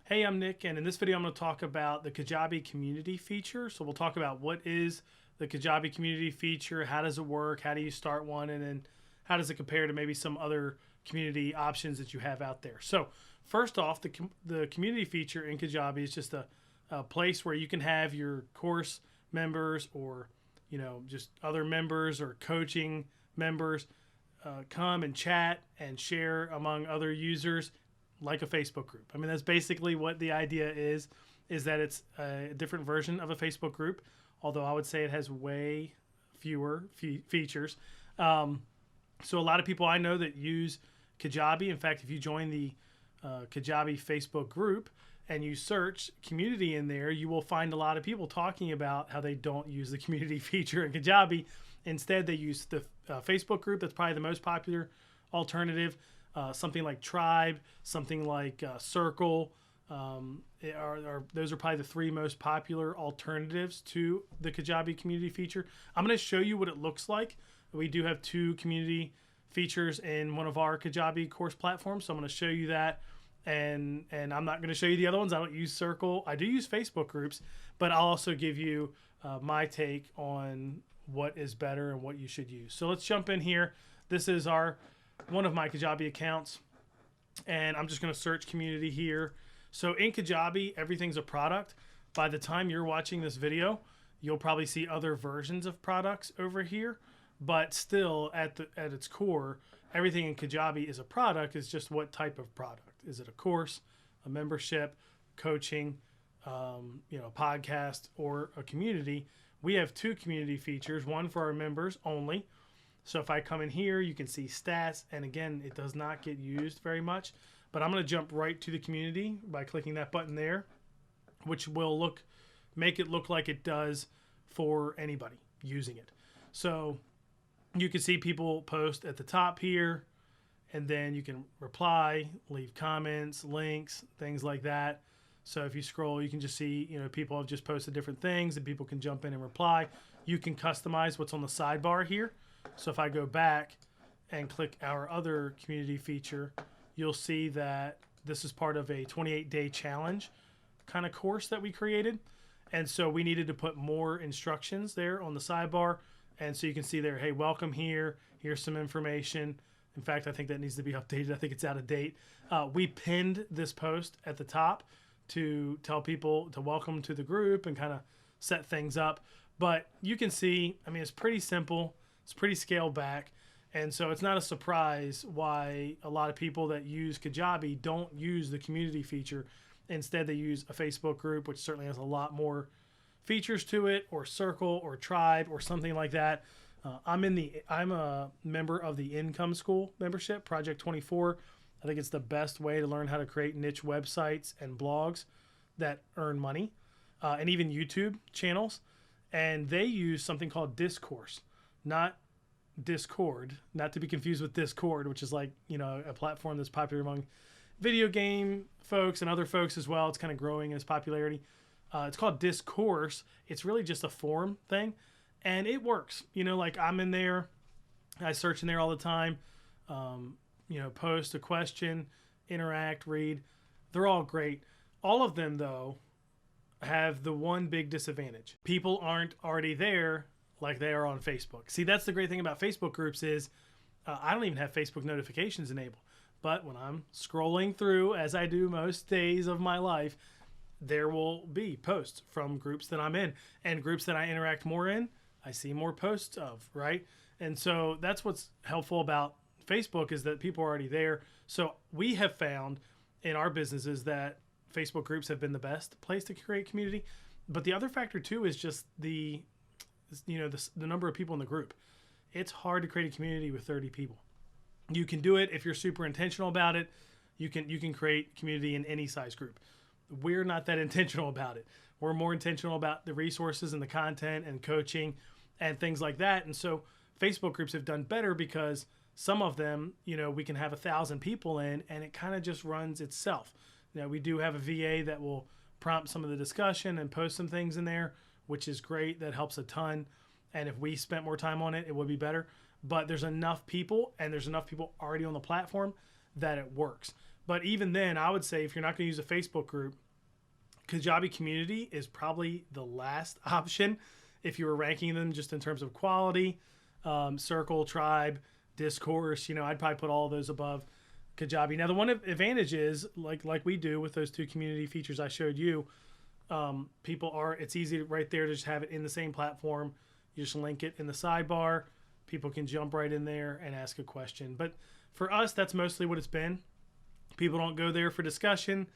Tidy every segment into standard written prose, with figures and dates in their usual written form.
Hey, I'm Nick, and in this video I'm going to talk about the Kajabi community feature. So we'll talk about what is the Kajabi community feature, how does it work, how do you start one, and then how does it compare to maybe some other community options that you have out there. So first off, the community feature in Kajabi is just a place where you can have your course members or just other members or coaching members come and chat and share among other users like a Facebook group. I mean, that's basically what the idea is that it's a different version of a Facebook group, although I would say it has way fewer features. So a lot of people I know that use Kajabi. In fact, if you join the Kajabi Facebook group and you search community in there, you will find a lot of people talking about how they don't use the community feature in Kajabi. Instead, they use the Facebook group. That's probably the most popular alternative. Something like Tribe, something like Circle. Those are probably the three most popular alternatives to the Kajabi community feature. I'm going to show you what it looks like. We do have two community features in one of our Kajabi course platforms, so I'm going to show you that. And I'm not going to show you the other ones. I don't use Circle. I do use Facebook groups, but I'll also give you my take on what is better and what you should use. So let's jump in here. This is one of my Kajabi accounts, and I'm just going to search community here. So in Kajabi, everything's a product. By the time you're watching this video, you'll probably see other versions of products over here, but still at its core, everything in Kajabi is a product. It's just what type of product. Is it a course, a membership, coaching, a podcast, or a community? We have two community features, one for our members only. So if I come in here, you can see stats, and again, it does not get used very much, but I'm going to jump right to the community by clicking that button there, which will make it look like it does for anybody using it. So you can see people post at the top here, and then you can reply, leave comments, links, things like that. So if you scroll, you can just see, people have just posted different things, and people can jump in and reply. You can customize what's on the sidebar here. So if I go back and click our other community feature, you'll see that this is part of a 28-day challenge kind of course that we created. And so we needed to put more instructions there on the sidebar. And so you can see there, hey, welcome here. Here's some information. In fact, I think that needs to be updated. I think it's out of date. We pinned this post at the top to tell people to welcome to the group and kind of set things up. But you can see, I mean, it's pretty simple. It's pretty scaled back, and so it's not a surprise why a lot of people that use Kajabi don't use the community feature. Instead, they use a Facebook group, which certainly has a lot more features to it, or Circle, or Tribe, or something like that. I'm a member of the Income School membership, Project 24. I think it's the best way to learn how to create niche websites and blogs that earn money, and even YouTube channels. And they use something called Discourse. Not Discord, not to be confused with Discord, which is like, a platform that's popular among video game folks and other folks as well. It's kind of growing in its popularity. It's called Discourse. It's really just a forum thing, and it works. Like I'm in there, I search in there all the time, post a question, interact, read. They're all great. All of them, though, have the one big disadvantage. People aren't already there like they are on Facebook. See, that's the great thing about Facebook groups is I don't even have Facebook notifications enabled. But when I'm scrolling through, as I do most days of my life, there will be posts from groups that I'm in. And groups that I interact more in, I see more posts of, right? And so that's what's helpful about Facebook is that people are already there. So we have found in our businesses that Facebook groups have been the best place to create community. But the other factor too is just the number of people in the group. It's hard to create a community with 30 people. You can do it if you're super intentional about it. You can create community in any size group. We're not that intentional about it. We're more intentional about the resources and the content and coaching and things like that. And so Facebook groups have done better because some of them, we can have 1,000 people in, and it kind of just runs itself. We do have a VA that will prompt some of the discussion and post some things in there, which is great. That helps a ton. And if we spent more time on it, it would be better. But there's enough people, and there's enough people already on the platform that it works. But even then, I would say if you're not going to use a Facebook group, Kajabi community is probably the last option if you were ranking them just in terms of quality. Circle, Tribe, Discourse, I'd probably put all of those above Kajabi. Now, the one advantage is, like we do with those two community features I showed you, it's easy right there to just have it in the same platform. You just link it in the sidebar. People can jump right in there and ask a question. But for us, that's mostly what it's been. People don't go there for discussion.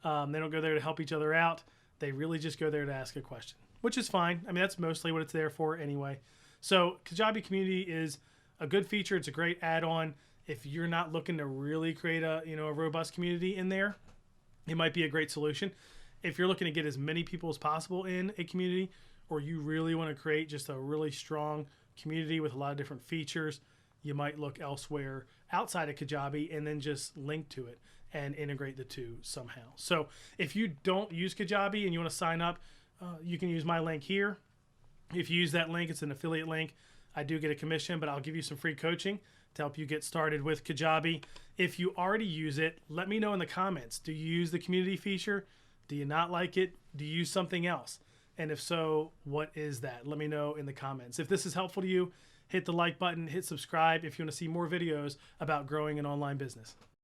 They don't go there to help each other out. They really just go there to ask a question, which is fine. I mean, that's mostly what it's there for anyway. So Kajabi Community is a good feature. It's a great add-on. If you're not looking to really create a robust community in there, it might be a great solution. If you're looking to get as many people as possible in a community, or you really want to create just a really strong community with a lot of different features, you might look elsewhere outside of Kajabi and then just link to it and integrate the two somehow. So if you don't use Kajabi and you want to sign up, you can use my link here. If you use that link, it's an affiliate link. I do get a commission, but I'll give you some free coaching to help you get started with Kajabi. If you already use it, let me know in the comments. Do you use the community feature? Do you not like it? Do you use something else? And if so, what is that? Let me know in the comments. If this is helpful to you, hit the like button, hit subscribe if you want to see more videos about growing an online business.